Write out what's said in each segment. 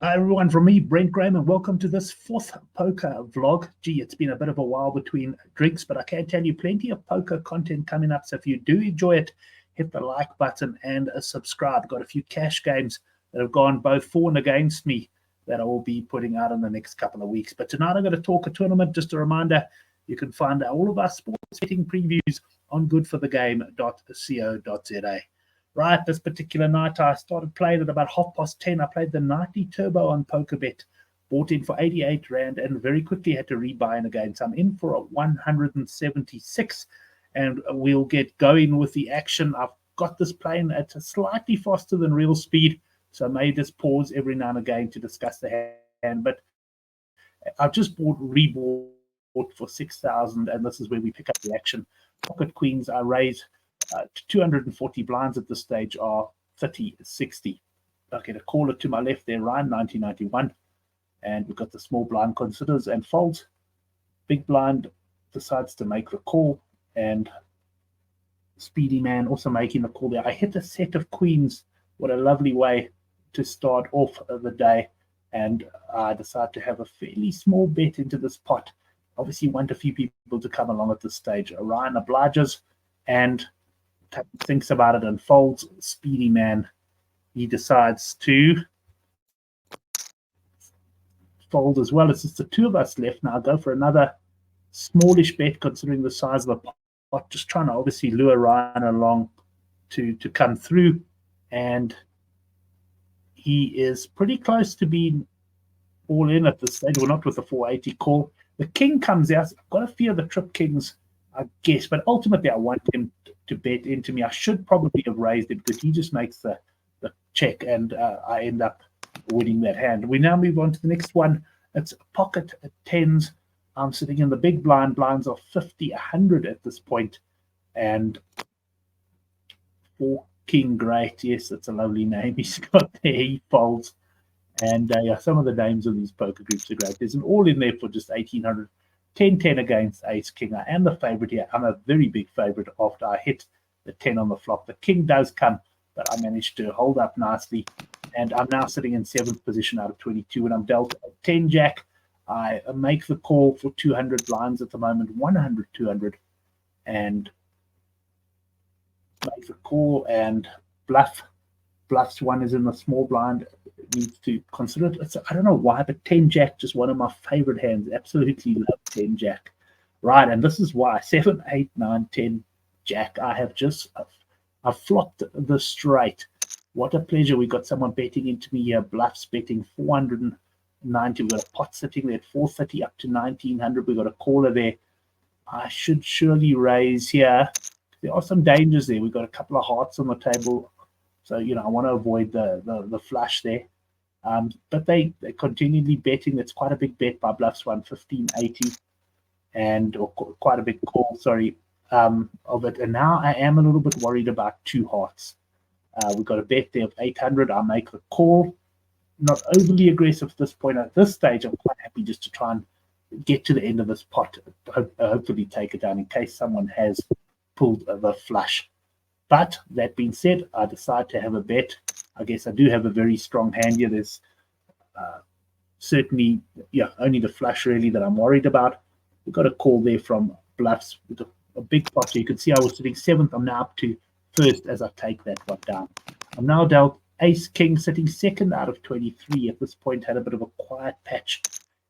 Hi everyone, from me, Brent Graham, and welcome to this fourth poker vlog. Gee, it's been a bit of a while between drinks, but I can tell you plenty of poker content coming up. So if you do enjoy it, hit the like button and subscribe. Got a few cash games that have gone both for and against me that I will be putting out in the next couple of weeks. But tonight I'm going to talk a tournament. Just a reminder, you can find all of our sports betting previews on goodforthegame.co.za. Right, this particular night I started playing at about 10:30. I played the nightly turbo on PokerBet, bought in for 88 Rand, and very quickly had to rebuy in again. So I'm in for a 176, and we'll get going with the action. I've got this playing at a slightly faster than real speed, so I may just pause every now and again to discuss the hand. But I've just rebought for 6,000, and this is where we pick up the action. Pocket queens I raise 240 blinds at this stage are 30-60. Okay, the caller to my left there, Ryan, 1991. And we've got the small blind considers and folds. Big blind decides to make the call, and Speedy Man also making the call there. I hit a set of queens. What a lovely way to start off the day. And I decide to have a fairly small bet into this pot. Obviously, want a few people to come along at this stage. Ryan obliges and thinks about it and folds. Speedy Man, he decides to fold as well. It's just the two of us left now. Go for another smallish bet considering the size of the pot, just trying to obviously lure Ryan along to come through, and he is pretty close to being all in at this stage. We're not with the 480 call. The king comes out. I've got a few of the trip kings, I guess, but ultimately I want him to bet into me. I should probably have raised it because he just makes the check, and I end up winning that hand. We now move on to the next one. It's pocket tens. I'm sitting in the big blind. Blinds are 50, 100 at this point, and for King Great, yes, it's a lovely name he's got there. He folds, and yeah, some of the names of these poker groups are great. There's an all in there for just 1,800. 10-10 against Ace King. I am the favorite here. I'm a very big favorite after I hit the 10 on the flop. The king does come, but I managed to hold up nicely. And I'm now sitting in 7th position out of 22. And I'm dealt a 10 jack. I make the call for 200 blinds at the moment, 100, 200. And make the call and bluff. Bluffs one is in the small blind. Needs to consider it. I don't know why, but 10 jack, just one of my favorite hands. Absolutely love 10 jack. Right, and this is why 7, 8, 9, 10 jack. I've flopped the straight. What a pleasure. We got someone betting into me here. Bluffs betting 490. We've got a pot sitting there at 430 up to 1,900. We've got a caller there. I should surely raise here. There are some dangers there. We've got a couple of hearts on the table. So, I want to avoid the flush there. But they're continually betting. It's quite a big bet by Bluffs 115.80, or quite a big call, sorry, of it. And now I am a little bit worried about two hearts. We've got a bet there of 800. I'll make the call. Not overly aggressive at this point. At this stage, I'm quite happy just to try and get to the end of this pot. Hopefully take it down in case someone has pulled the flush. But that being said, I decide to have a bet. I guess I do have a very strong hand here. There's certainly, only the flush really that I'm worried about. We've got a call there from Bluffs with a big pot. So you can see I was sitting 7th. I'm now up to 1st as I take that one down. I'm now dealt Ace King, sitting 2nd out of 23. At this point, had a bit of a quiet patch.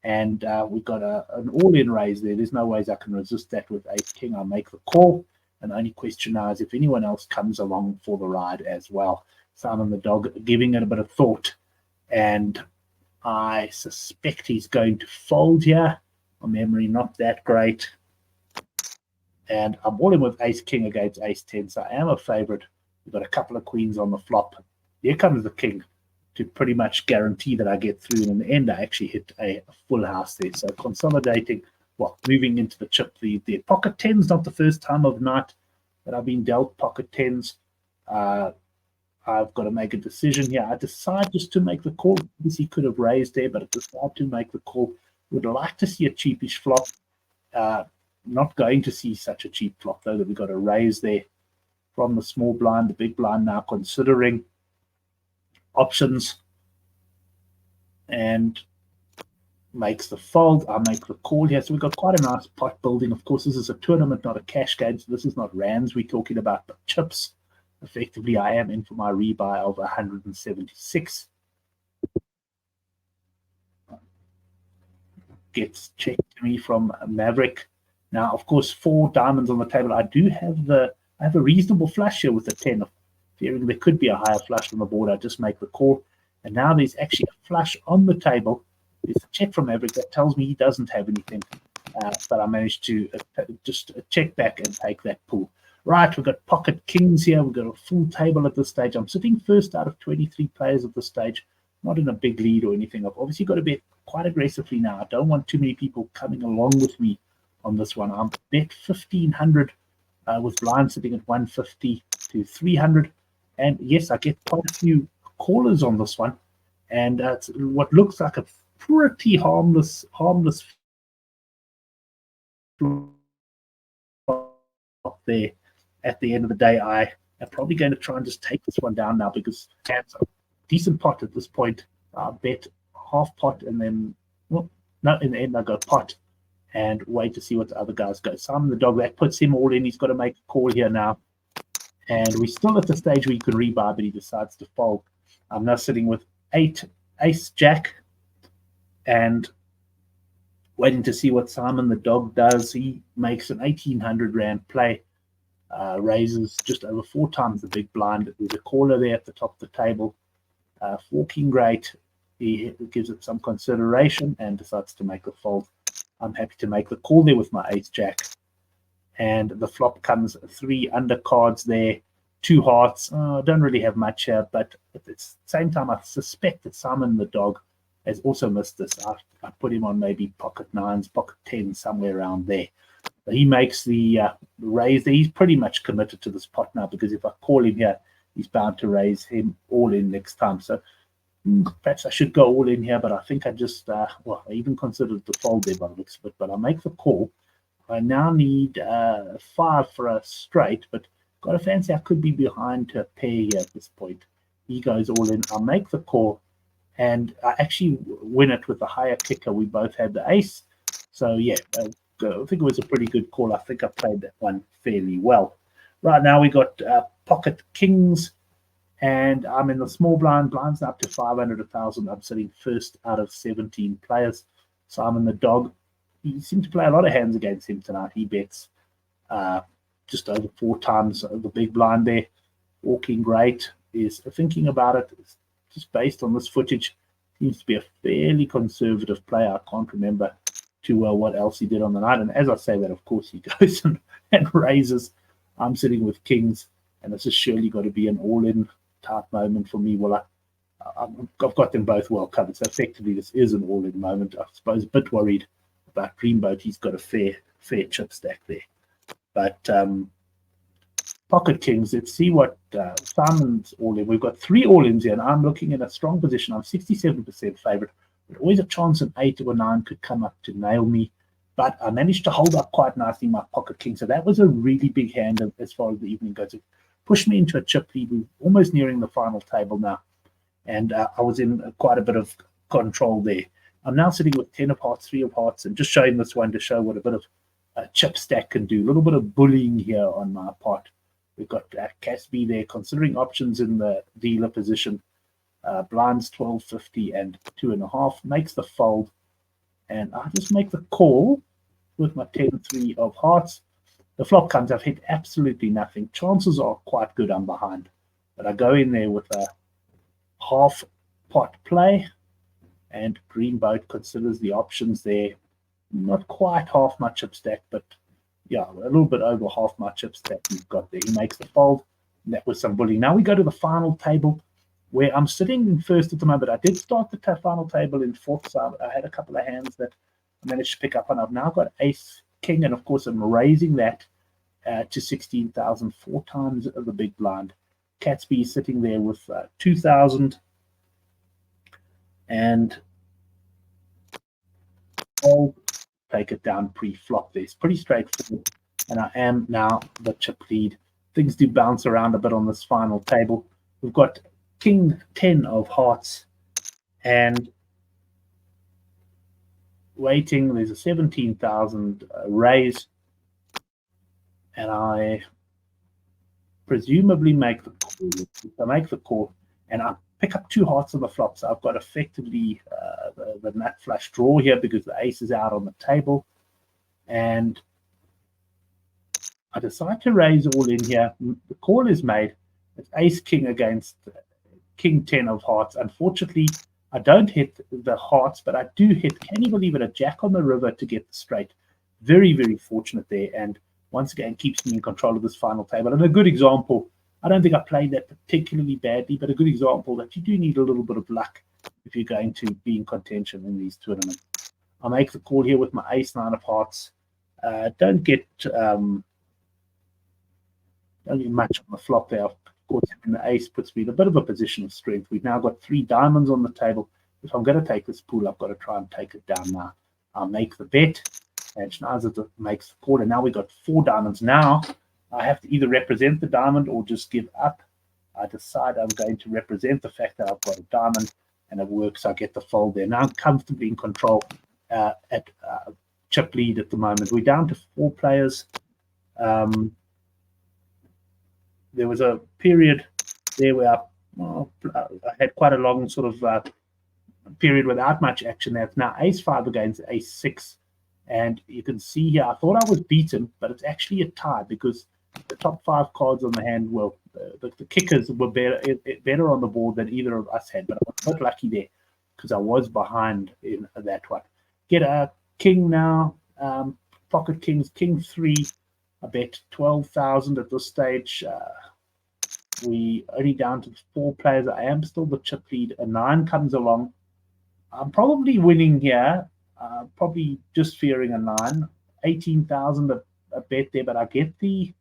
And we got an all-in raise there. There's no ways I can resist that with Ace King. I'll make the call. And the only question now is if anyone else comes along for the ride as well. Simon the dog giving it a bit of thought. And I suspect he's going to fold here. My memory not that great. And I'm all in with Ace King against Ace 10. So I am a favorite. We've got a couple of queens on the flop. Here comes the king to pretty much guarantee that I get through. And in the end, I actually hit a full house there. So consolidating. Well, moving into the chip lead there. Pocket 10's not the first time of night that I've been dealt pocket 10s. I've got to make a decision here. I decide just to make the call. Obviously, could have raised there, but I decide to make the call. Would like to see a cheapish flop. Not going to see such a cheap flop, though, that we've got a raise there from the small blind, the big blind now considering options. and makes the fold. I make the call here. So we've got quite a nice pot building. Of course, this is a tournament, not a cash game. So this is not rands we're talking about, but chips. Effectively, I am in for my rebuy of 176. Gets checked to me from Maverick. Now, of course, 4 diamonds on the table. I have a reasonable flush here with the 10. Fearing there could be a higher flush on the board, I just make the call. And now there's actually a flush on the table. There's a check from Maverick that tells me he doesn't have anything. But I managed to just check back and take that pull. Right, we've got pocket kings here. We've got a full table at this stage. I'm sitting first out of 23 players at this stage. Not in a big lead or anything. I've obviously got to bet quite aggressively now. I don't want too many people coming along with me on this one. I'm bet 1,500 with blind sitting at 150 to 300. And yes, I get quite a few callers on this one. And it's what looks like a pretty harmless there. At the end of the day, I am probably going to try and just take this one down now because it's a decent pot at this point. Bet half pot and then, well, no, in the end I go pot and wait to see what the other guys go. Simon the dog, that puts him all in. He's got to make a call here now. And we're still at the stage where you can rebuy, but he decides to fold. I'm now sitting with 8 ace jack and waiting to see what Simon the dog does. He makes an 1,800 rand play. Raises just over 4 times the big blind. There's a caller there at the top of the table. Forking great. He gives it some consideration and decides to make the fold. I'm happy to make the call there with my ace jack. And the flop comes 3 undercards there, 2 hearts. I don't really have much here, but at the same time, I suspect that Simon the dog has also missed this. I put him on maybe pocket 9s, pocket 10s, somewhere around there. He makes the raise. He's pretty much committed to this pot now because if I call him here, he's bound to raise him all in next time. So perhaps I should go all in here, but I think I just, I even considered the fold there by the looks of it, but I make the call. I now need 5 for a straight, but got a fancy I could be behind to a pair here at this point. He goes all in. I make the call, and I actually win it with a higher kicker. We both had the ace. So, yeah, I think it was a pretty good call. I think I played that one fairly well. Right now we got pocket kings, and I'm in the small blind. Blind's up to 500, 1,000. I'm sitting first out of 17 players. So I'm in the dog. You seem to play a lot of hands against him tonight. He bets just over 4 times the big blind there. Walking great is thinking about it. It's just based on this footage. Seems to be a fairly conservative player. I can't remember too well what else he did on the night. And as I say that, of course, he goes and raises. I'm sitting with kings, and this has surely got to be an all-in type moment for me. Well, I've got them both well covered. So effectively, this is an all-in moment. I suppose a bit worried about Dreamboat. He's got a fair chip stack there. But pocket kings, let's see what Simon's all-in. We've got 3 all-ins here, and I'm looking in a strong position. I'm 67% favorite. But always a chance an 8 or a 9 could come up to nail me. But I managed to hold up quite nicely my pocket king. So that was a really big hand as far as the evening goes. It pushed me into a chip lead. We're almost nearing the final table now. And I was in quite a bit of control there. I'm now sitting with 10 of hearts, 3 of hearts, and just showing this one to show what a bit of a chip stack can do. A little bit of bullying here on my part. We've got Casby there, considering options in the dealer position. Blinds 12.50 and 2.5, makes the fold, and I just make the call with my 10-3 of hearts. The flop comes. I've hit absolutely nothing. Chances are quite good I'm behind, but I go in there with a half pot play, and Dreamboat considers the options there. Not quite half my chip stack, but yeah, a little bit over half my chip stack he's got there. He makes the fold, and that was some bullying. Now we go to the final table, where I'm sitting in first at the moment. I did start the final table in fourth, so I had a couple of hands that I managed to pick up on. I've now got ace, king, and of course I'm raising that to 16,000, 4 times the big blind. Catsby is sitting there with 2,000, and I'll take it down pre-flop there. It's pretty straightforward, and I am now the chip lead. Things do bounce around a bit on this final table. We've got king 10 of hearts, and waiting. There's a 17,000 raise, and I presumably make the call. I make the call, and I pick up 2 hearts on the flop. So I've got effectively the nut flush draw here because the ace is out on the table, and I decide to raise all in here. The call is made. It's ace king against king 10 of hearts. Unfortunately, I don't hit the hearts, but I do hit, can you believe it, a jack on the river to get the straight. Very, very fortunate there, and once again keeps me in control of this final table. And a good example, I don't think I played that particularly badly, but a good example that you do need a little bit of luck if you're going to be in contention in these tournaments. I make the call here with my ace 9 of hearts. Don't get much on the flop there. Of course, the ace puts me in a bit of a position of strength. We've now got 3 diamonds on the table. If I'm going to take this pool, I've got to try and take it down now. I'll make the bet, and Schneider makes the call, and now we've got 4 diamonds. Now I have to either represent the diamond or just give up. I decide I'm going to represent the fact that I've got a diamond, and it works. I get the fold there. Now I'm comfortably in control at chip lead at the moment. We're down to 4 players. There was a period there where I had quite a long sort of period without much action there. It's now ace 5 against ace 6. And you can see here, I thought I was beaten, but it's actually a tie because the top 5 cards on the hand, well, the kickers were better on the board than either of us had. But I was not lucky there because I was behind in that one. Get a king now, pocket kings, king 3. I bet 12,000 at this stage. We only down to 4 players. I am still the chip lead. A 9 comes along. I'm probably winning here. Probably just fearing a 9. 18,000 a bet there, but I get the.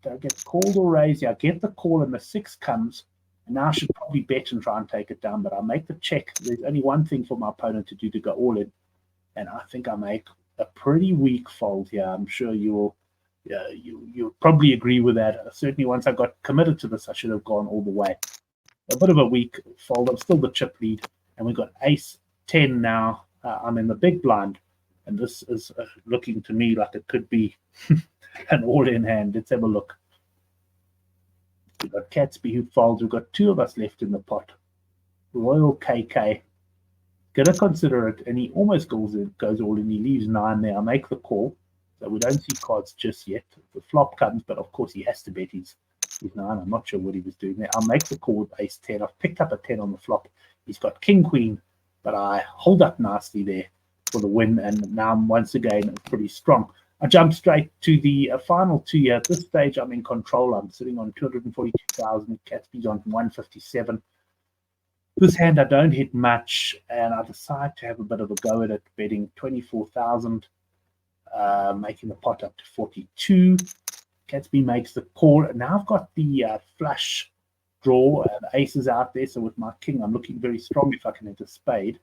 Do I get called or raised? Yeah, I get the call, and the 6 comes. And now I should probably bet and try and take it down, but I'll make the check. There's only one thing for my opponent to do to go all in, and I think I make a pretty weak fold here. I'm sure you'll probably agree with that. Certainly once I got committed to this, I should have gone all the way. A bit of a weak fold. I'm still the chip lead, and we've got ace 10 now. I'm in the big blind, and this is looking to me like it could be an all-in hand. Let's have a look. We've got Catsby who folds. We've got 2 of us left in the pot. Royal KK. Gonna consider it, and he almost goes all in. He leaves 9 there. I make the call, so we don't see cards just yet. The flop comes, but of course he has to bet his 9. I'm not sure what he was doing there. I'll make the call with ace 10. I've picked up a 10 on the flop. He's got king queen, but I hold up nicely there for the win, and now I'm once again pretty strong. I jump straight to the final 2 here. At this stage, I'm in control. I'm sitting on 242,000. Catsby's on 157. This hand I don't hit much, and I decide to have a bit of a go at it, betting 24,000, making the pot up to 42. Catsby makes the call, and now I've got the flush draw. The ace is out there, so with my king, I'm looking very strong if I can hit a spade,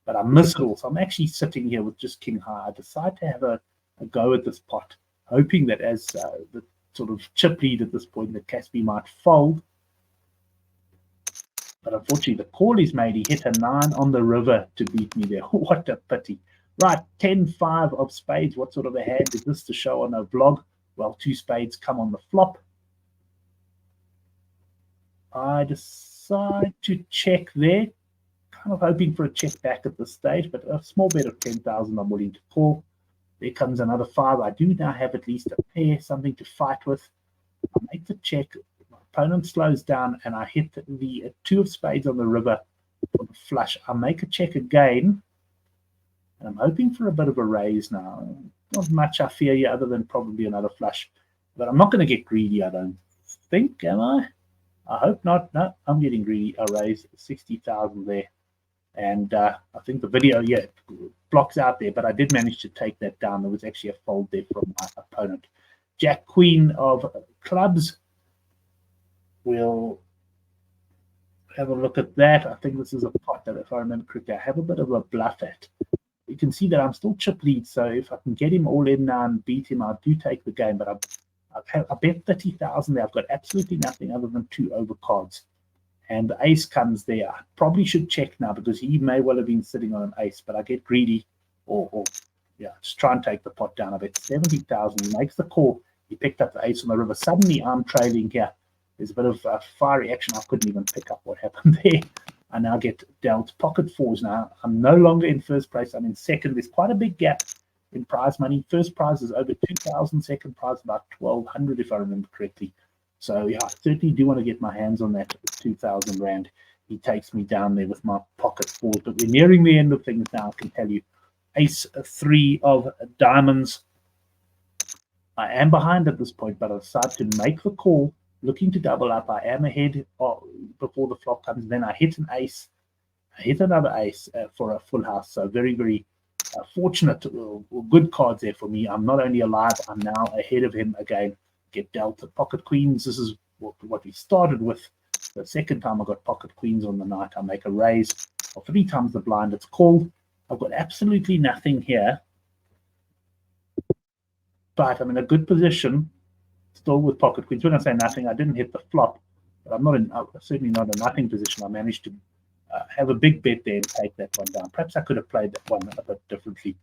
but I miss it all. So I'm actually sitting here with just king high. I decide to have a go at this pot, hoping that as the sort of chip lead at this point, that Catsby might fold. But unfortunately, the call is made. He hit a 9 on the river to beat me there. What a pity. Right, 10-5 of spades. What sort of a hand is this to show on a vlog? Well, 2 spades come on the flop. I decide to check there. Kind of hoping for a check back at this stage, but a small bet of 10,000 I'm willing to call. There comes another 5. I do now have at least a pair, something to fight with. I make the check. My opponent slows down, and I hit the 2 of spades on the river for the flush. I make a check again, and I'm hoping for a bit of a raise now. Not much I fear here other than probably another flush. But I'm not going to get greedy, I don't think, am I? I hope not. No, I'm getting greedy. I raise 60,000 there. And I think the video, blocks out there, but I did manage to take that down. There was actually a fold there from my opponent. Jack Queen of clubs. We'll have a look at that. I think this is a pot that, if I remember correctly, I have a bit of a bluff at. You can see that I'm still chip lead, so if I can get him all in now and beat him, I do take the game. But I bet 30,000 there. I've got absolutely nothing other than 2 overcards. and the ace comes there. I probably should check now because he may well have been sitting on an ace, but I get greedy or yeah, just try and take the pot down. I bet 70,000. He makes the call. He picked up the ace on the river. Suddenly I'm trailing here. There's a bit of fiery action. I couldn't even pick up what happened there. I now get dealt pocket fours. Now I'm no longer in first place. I'm in second. There's quite a big gap in prize money. First prize is over 2,000. Second prize about 1,200 if I remember correctly. So yeah, I certainly do want to get my hands on that 2,000 rand. He takes me down there with my pocket fours. But we're nearing the end of things now, I can tell you. Ace 3 of diamonds. I am behind at this point, but I decide to make the call, looking to double up. I am ahead before the flop comes. Then I hit an ace. I hit another ace for a full house. So very, very fortunate, good cards there for me. I'm not only alive, I'm now ahead of him again. Get dealt the pocket queens. This is what we started with. The second time I got pocket queens on the night, I make a raise of 3 times the blind. It's called. I've got absolutely nothing here, but I'm in a good position still with pocket queens. When I say nothing, I didn't hit the flop, but I'm certainly not in a nothing position. I managed to have a big bet there and take that one down. Perhaps I could have played that one a bit differently.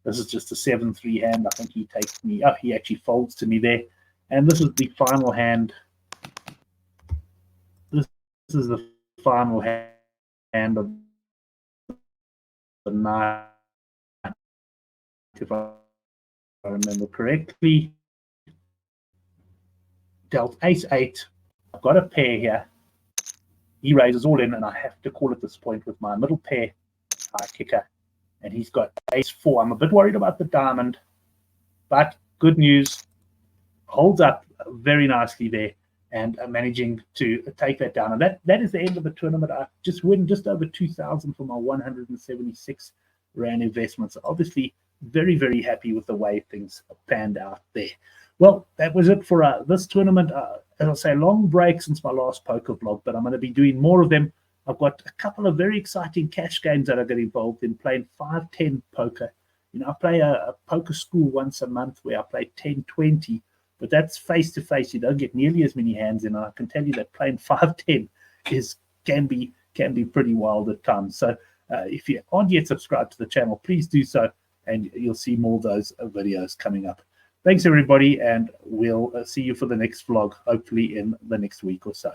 This is just a 7-3 hand. I think he takes me. Oh, he actually folds to me there. And this is the final hand. This is the final hand of the night, if I remember correctly. Dealt ace 8. I've got a pair here. He raises all in, and I have to call at this point with my middle pair high kicker. And he's got ace 4. I'm a bit worried about the diamond, but good news. Holds up very nicely there and managing to take that down. And that is the end of the tournament. I just win just over 2,000 for my 176 Rand investment. So obviously very, very happy with the way things panned out there. Well, that was it for this tournament. As I say, long break since my last poker vlog, but I'm going to be doing more of them. I've got a couple of very exciting cash games that I get involved in, playing 5-10 poker. You know, I play a poker school once a month where I play 10-20. But that's face-to-face. You don't get nearly as many hands in. And I can tell you that playing 5-10 can be pretty wild at times. So if you aren't yet subscribed to the channel, please do so, and you'll see more of those videos coming up. Thanks, everybody, and we'll see you for the next vlog, hopefully in the next week or so.